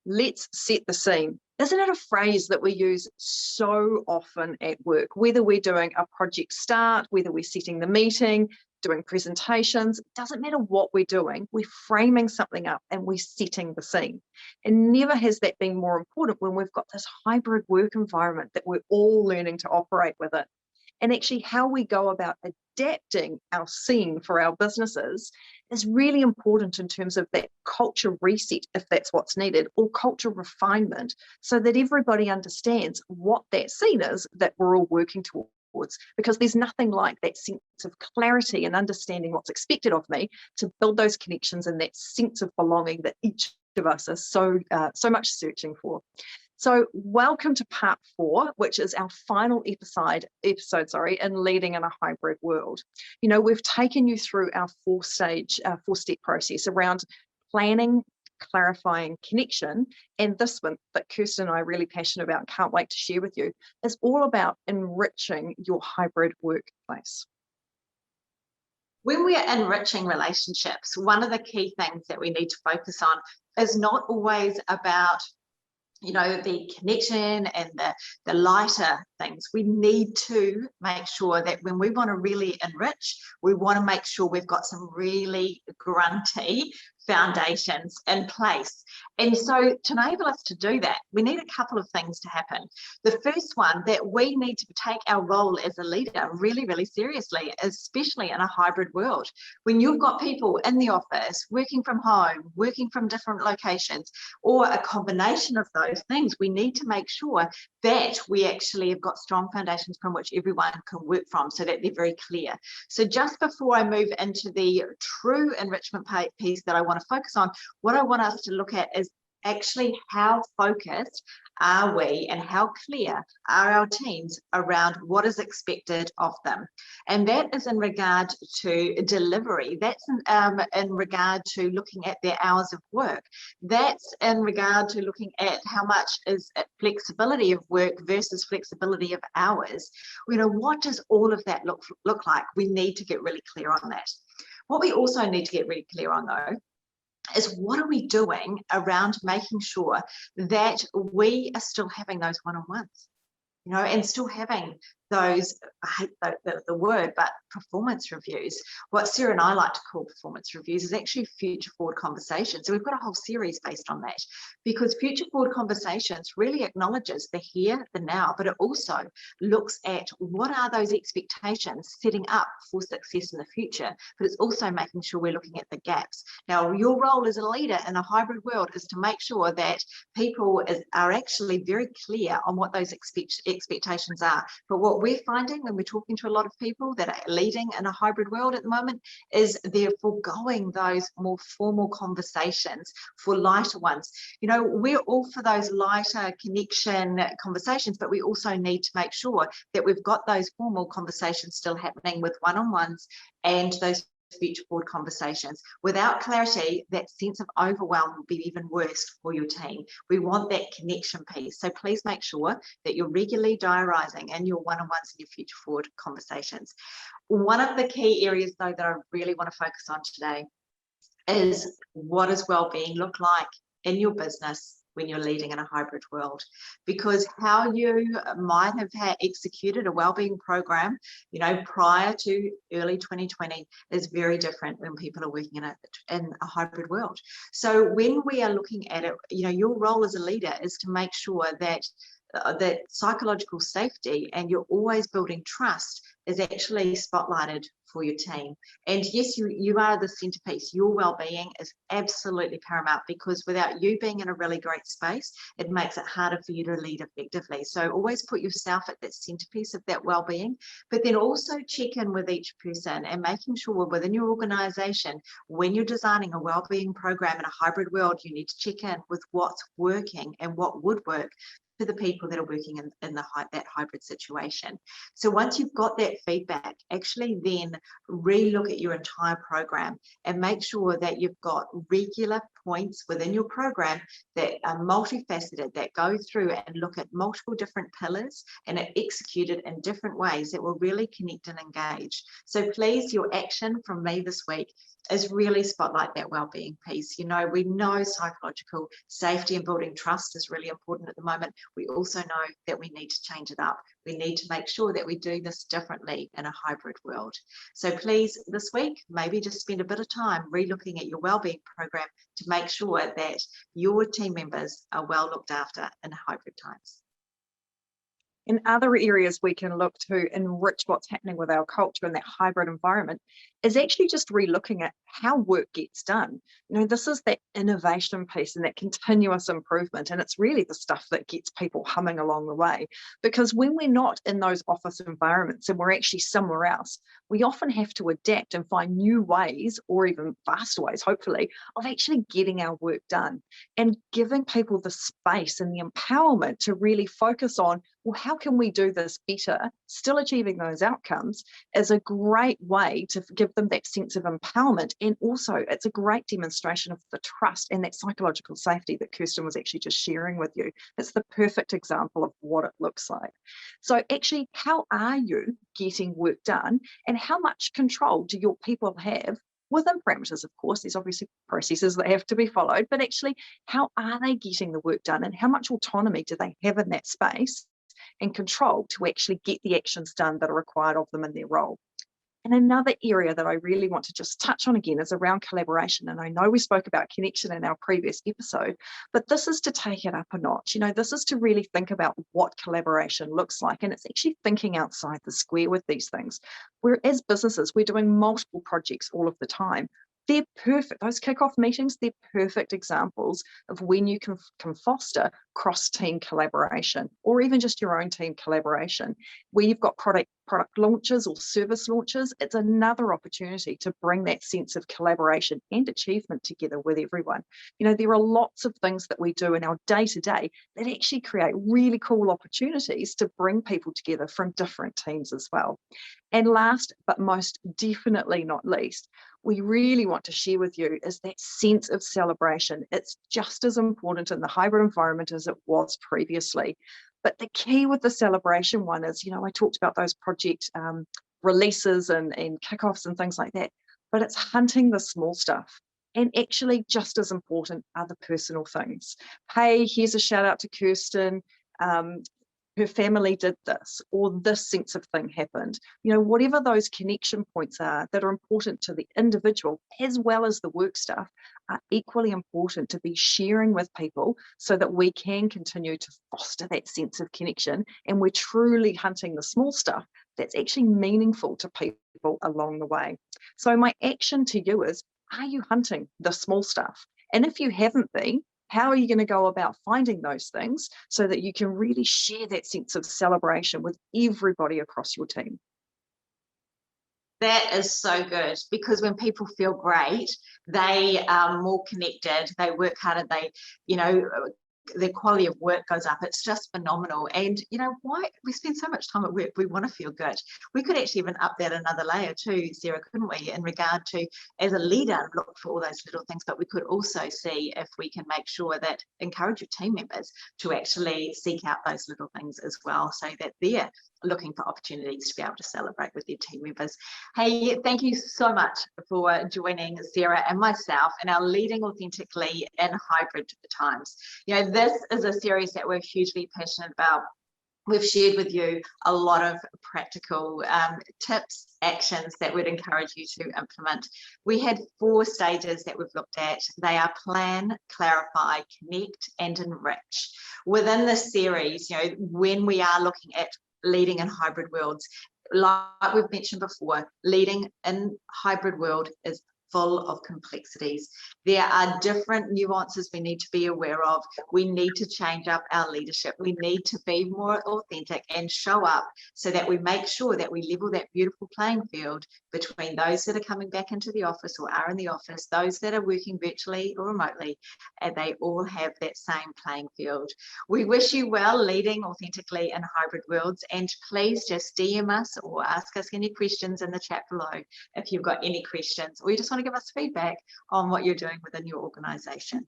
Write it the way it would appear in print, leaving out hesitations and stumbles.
Let's set the scene. Isn't it a phrase that we use so often at work? Whether we're doing a project start, whether we're setting the meeting, doing presentations, it doesn't matter what we're doing, we're framing something up and we're setting the scene. And never has that been more important when we've got this hybrid work environment that we're all learning to operate with it. And actually how we go about adapting our scene for our businesses is really important in terms of that culture reset, if that's what's needed, or culture refinement, so that everybody understands what that scene is that we're all working towards. Because there's nothing like that sense of clarity and understanding what's expected of me to build those connections and that sense of belonging that each of us is so much searching for. So welcome to part 4, which is our final episode, in leading in a hybrid world. You know, we've taken you through our 4-step process around planning, clarifying, connection, and this one that Kirsten and I are really passionate about and can't wait to share with you is all about enriching your hybrid workplace. When we are enriching relationships, one of the key things that we need to focus on is not always about the connection and the lighter things. We need to make sure that when we want to really enrich, we want to make sure we've got some really grunty foundations in place. And so to enable us to do that, we need a couple of things to happen. The first one, that we need to take our role as a leader really, really seriously, especially in a hybrid world. When you've got people in the office, working from home, working from different locations, or a combination of those things, we need to make sure that we actually have got strong foundations from which everyone can work from, so that they're very clear. So just before I move into the true enrichment piece that I want to focus on, what I want us to look at is actually how focused are we and how clear are our teams around what is expected of them. And that is in regard to delivery. That's in regard to looking at their hours of work. That's in regard to looking at how much is flexibility of work versus flexibility of hours. What does all of that look like? We need to get really clear on that. What we also need to get really clear on, though, is what are we doing around making sure that we are still having those one-on-ones, and still having those, I hate the word, but performance reviews. What Sarah and I like to call performance reviews is actually future forward conversations. So we've got a whole series based on that, because future forward conversations really acknowledges the here, the now, but it also looks at what are those expectations setting up for success in the future, but it's also making sure we're looking at the gaps. Now, your role as a leader in a hybrid world is to make sure that people are actually very clear on what those expectations are. But what we're finding when we're talking to a lot of people that are leading in a hybrid world at the moment is they're foregoing those more formal conversations for lighter ones. We're all for those lighter connection conversations, but we also need to make sure that we've got those formal conversations still happening with one-on-ones and those future forward conversations. Without clarity, that sense of overwhelm will be even worse for your team. We want that connection piece. So please make sure that you're regularly diarising in your one-on-ones and your future forward conversations. One of the key areas, though, that I really want to focus on today is, what does wellbeing look like in your business when you're leading in a hybrid world? Because how you might have executed a wellbeing program, prior to early 2020 is very different when people are working in a hybrid world. So when we are looking at it, your role as a leader is to make sure that that psychological safety and you're always building trust is actually spotlighted for your team. And yes, you are the centerpiece. Your well-being is absolutely paramount, because without you being in a really great space, it makes it harder for you to lead effectively. So always put yourself at that centerpiece of that well-being, but then also check in with each person and making sure within your organization, when you're designing a well-being program in a hybrid world, you need to check in with what's working and what would work for the people that are working in that hybrid situation. So once you've got that feedback, actually then re-look at your entire program and make sure that you've got regular points within your program that are multifaceted, that go through and look at multiple different pillars and are executed in different ways that will really connect and engage. So please, your action from me this week is really spotlight that wellbeing piece. You know, we know psychological safety and building trust is really important at the moment. We also know that we need to change it up. We need to make sure that we do this differently in a hybrid world. So please, this week, maybe just spend a bit of time re-looking at your wellbeing program to make sure that your team members are well looked after in hybrid times. In other areas we can look to enrich what's happening with our culture in that hybrid environment is actually just re-looking at how work gets done. You know, this is that innovation piece and that continuous improvement, and it's really the stuff that gets people humming along the way. Because when we're not in those office environments and we're actually somewhere else, we often have to adapt and find new ways, or even faster ways, hopefully, of actually getting our work done and giving people the space and the empowerment to really focus on, well, how can we do this better, still achieving those outcomes, is a great way to give them that sense of empowerment. And also, it's a great demonstration of the trust and that psychological safety that Kirsten was actually just sharing with you. It's the perfect example of what it looks like. So actually, how are you getting work done, and how much control do your people have? Within parameters, of course, there's obviously processes that have to be followed, but actually, how are they getting the work done, and how much autonomy do they have in that space and control to actually get the actions done that are required of them in their role? And another area that I really want to just touch on again is around collaboration. And I know we spoke about connection in our previous episode, but this is to take it up a notch. You know, this is to really think about what collaboration looks like. And it's actually thinking outside the square with these things. Where as businesses, we're doing multiple projects all of the time. They're perfect. Those kickoff meetings, they're perfect examples of when you can foster cross-team collaboration, or even just your own team collaboration. Where you've got product launches or service launches, it's another opportunity to bring that sense of collaboration and achievement together with everyone. You know, there are lots of things that we do in our day-to-day that actually create really cool opportunities to bring people together from different teams as well. And last, but most definitely not least, we really want to share with you is that sense of celebration. It's just as important in the hybrid environment as it was previously. But the key with the celebration one is, you know, I talked about those project releases and kickoffs and things like that, but it's hunting the small stuff. And actually just as important are the personal things. Hey, here's a shout out to Kirsten. Her family did this, or this sense of thing happened. You know, whatever those connection points are that are important to the individual as well as the work stuff are equally important to be sharing with people so that we can continue to foster that sense of connection, and we're truly hunting the small stuff that's actually meaningful to people along the way. So my action to you is, are you hunting the small stuff? And if you haven't been, how are you going to go about finding those things so that you can really share that sense of celebration with everybody across your team? That is so good, because when people feel great, they are more connected, they work harder, they, you know, the quality of work goes up. It's just phenomenal. And you know, why we spend so much time at work, we want to feel good. We could actually even up that another layer too, Sarah, couldn't we, in regard to, as a leader, look for all those little things, but we could also see if we can make sure that encourage your team members to actually seek out those little things as well, so that they're looking for opportunities to be able to celebrate with their team members. Hey, thank you so much for joining Sarah and myself in our Leading Authentically in Hybrid Times. You know, this is a series that we're hugely passionate about. We've shared with you a lot of practical tips, actions that we'd encourage you to implement. We had 4 stages that we've looked at. They are plan, clarify, connect, and enrich. Within this series, you know, when we are looking at leading in hybrid worlds, like we've mentioned before, leading in hybrid world is full of complexities. There are different nuances we need to be aware of. We need to change up our leadership. We need to be more authentic and show up so that we make sure that we level that beautiful playing field between those that are coming back into the office or are in the office, those that are working virtually or remotely, and they all have that same playing field. We wish you well leading authentically in hybrid worlds, and please just DM us or ask us any questions in the chat below if you've got any questions, or you just want want to give us feedback on what you're doing within your organization.